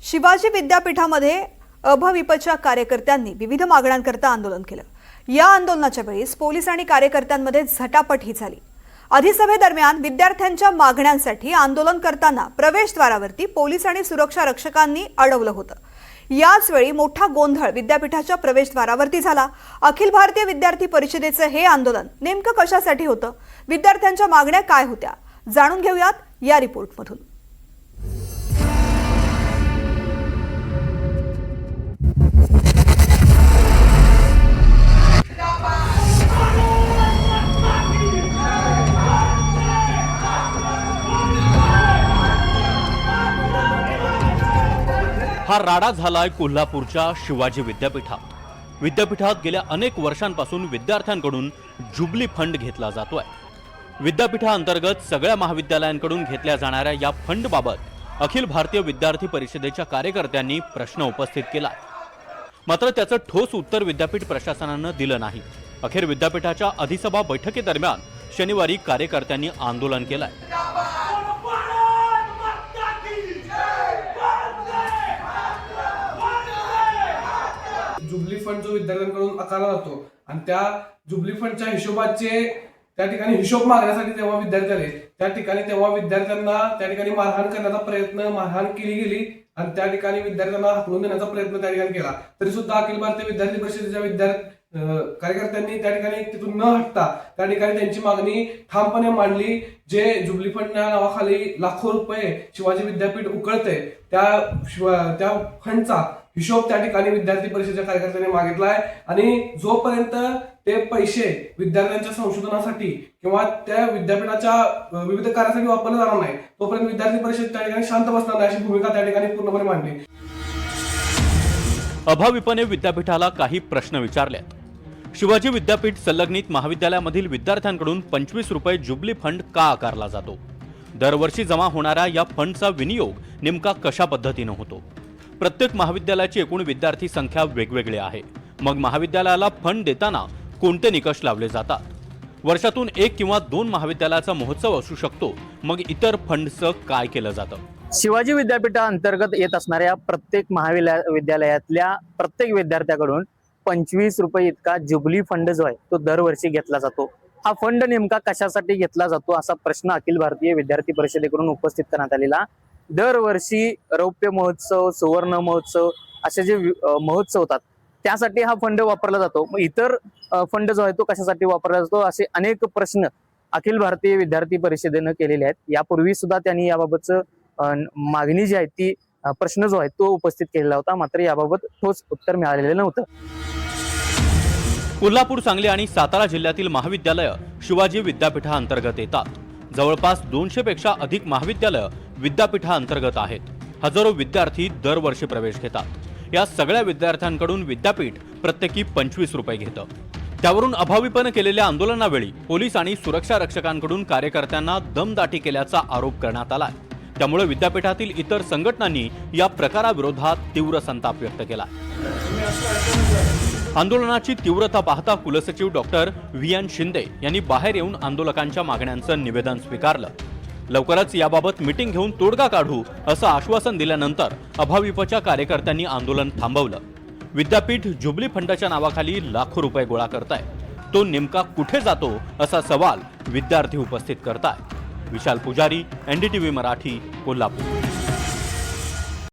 शिवाजी विद्यापीठामध्ये अभाविपच्या कार्यकर्त्यांनी विविध मागण्यांकरता आंदोलन केलं। या आंदोलनाच्या वेळेस पोलीस आणि कार्यकर्त्यांमध्ये झटापटही झाली। अधिसभेदरम्यान विद्यार्थ्यांच्या मागण्यांसाठी आंदोलन करताना प्रवेशद्वारावरती पोलीस आणि सुरक्षा रक्षकांनी अडवलं होतं। याच वेळी मोठा गोंधळ विद्यापीठाच्या प्रवेशद्वारावरती झाला। अखिल भारतीय विद्यार्थी परिषदेचे हे आंदोलन नेमकं कशासाठी होतं, विद्यार्थ्यांच्या मागण्या काय होत्या, जाणून घेऊयात या रिपोर्टमधून। हा राडा झालाय कोल्हापूरच्या शिवाजी विद्यापीठात गेल्या अनेक वर्षांपासून विद्यार्थ्यांकडून जुबली फंड घेतला जातोय। विद्यापीठाअंतर्गत सगळ्या महाविद्यालयांकडून घेतल्या जाणाऱ्या या फंडबाबत अखिल भारतीय विद्यार्थी परिषदेच्या कार्यकर्त्यांनी प्रश्न उपस्थित केला, मात्र त्याचं ठोस उत्तर विद्यापीठ प्रशासनानं दिलं नाही। अखेर विद्यापीठाच्या अधिसभा बैठकीदरम्यान शनिवारी कार्यकर्त्यांनी आंदोलन केलंय। जुबली फंड जो विद्यार्थ्यांकडून आकारला जातो आणि त्या जुबली फंडच्या हिशोबाचे त्या ठिकाणी हिशोब मागण्यासाठी तेव्हा विद्यार्थी आले। त्या ठिकाणी तेव्हा विद्यार्थ्यांना त्या ठिकाणी मारहाण करण्याचा प्रयत्न केली गेली आणि त्या ठिकाणी विद्यार्थ्यांना हाकलून देण्याचा प्रयत्न त्या ठिकाणी केला। तरी सुद्धा अखिल भारतीय विद्यार्थी परिषदेच्या कार्यकर्त्यांनी त्या ठिकाणी तिथून न हटता त्या ठिकाणी त्यांची मागणी ठामपणे मांडली। जे जुबली फंडच्या नावाखाली लाखो रुपये शिवाजी विद्यापीठ उकळते त्या फंडचा हिशोब त्या ठिकाणी विद्यार्थी परिषदेच्या कार्यकर्त्यांनी मागितलाय आणि जोपर्यंत ते पैसे विद्यार्थ्यांच्या संशोधनासाठी किंवा त्या विद्यापीठाच्या विविध कार्यासाठी वापरले जाणार नाही तोपर्यंत विद्यार्थी परिषद त्या ठिकाणी शांत बसणार नाही अशी भूमिका त्या ठिकाणी पूर्णपणे मांडली। अभाविपने विद्यापीठाला काही प्रश्न विचारलेत। शिवाजी विद्यापीठ संलग्नित महाविद्यालयामधील विद्यार्थ्यांकडून 25 रुपये जुबली फंड का आकारला जातो? दरवर्षी जमा होणाऱ्या या फंडचा विनियोग नेमका कशा पद्धतीने होतो? प्रत्येक महाविद्यालयाची एकूण विद्यार्थी संख्या वेगवेगळी आहे। मग महाविद्यालयाला फंड देताना कोणते निकष लावले जातात? वर्षातून 1 किंवा 2 महाविद्यालयाचा महोत्सव असू शकतो, मग इतर फंडचं काय केलं जातं? शिवाजी विद्यापीठाअंतर्गत येत असणाऱ्या प्रत्येक महाविद्यालयातल्या प्रत्येक विद्यार्थ्याकडून 25 रुपये इतका जुबली फंड जो आहे तो दरवर्षी घेतला जातो। हा फंड नेमका कशासाठी घेतला जातो असा प्रश्न अखिल भारतीय विद्यार्थी परिषदेकडून उपस्थित करण्यात आलेला। दरवर्षी रौप्य महोत्सव, सुवर्ण महोत्सव असे जे महोत्सव होतात त्यासाठी हा फंड वापरला जातो। मग इतर फंड जो आहे तो कशासाठी वापरला जातो असे अनेक प्रश्न अखिल भारतीय विद्यार्थी परिषदेनं केलेले आहेत। यापूर्वी सुद्धा त्यांनी याबाबतचं मागणी जी आहे ती प्रश्न जो आहे तो उपस्थित केलेला होता, मात्र याबाबत ठोस उत्तर मिळालेलं नव्हतं। कोल्हापूर, सांगली आणि सातारा जिल्ह्यातील महाविद्यालय शिवाजी विद्यापीठाअंतर्गत येतात। जवळपास 200 पेक्षा अधिक महाविद्यालय विद्यापीठाअंतर्गत आहेत। हजारो विद्यार्थी दरवर्षी प्रवेश घेतात। या सगळ्या विद्यार्थ्यांकडून विद्यापीठ प्रत्येकी 25 रुपये घेतं। त्यावरून अभाविपणे केलेल्या आंदोलनावेळी पोलीस आणि सुरक्षा रक्षकांकडून कार्यकर्त्यांना दमदाटी केल्याचा आरोप करण्यात आलाय। त्यामुळे विद्यापीठातील इतर संघटनांनी या प्रकाराविरोधात तीव्र संताप व्यक्त केला। आंदोलनाची तीव्रता पाहता कुलसचिव डॉक्टर व्ही.एन. शिंदे यांनी बाहेर येऊन आंदोलकांच्या मागण्यांचं निवेदन स्वीकारलं। लवकरच याबाबत मीटिंग घेऊन तोडगा काढू असं आश्वासन दिल्यानंतर अभाविपच्या कार्यकर्त्यांनी आंदोलन थांबवलं। विद्यापीठ जुबली फंडाच्या नावाखाली लाखो रुपये गोळा करताय, तो नेमका कुठे जातो असा सवाल विद्यार्थी उपस्थित करताय। विशाल पुजारी, NDTV मराठी, कोल्हापूर।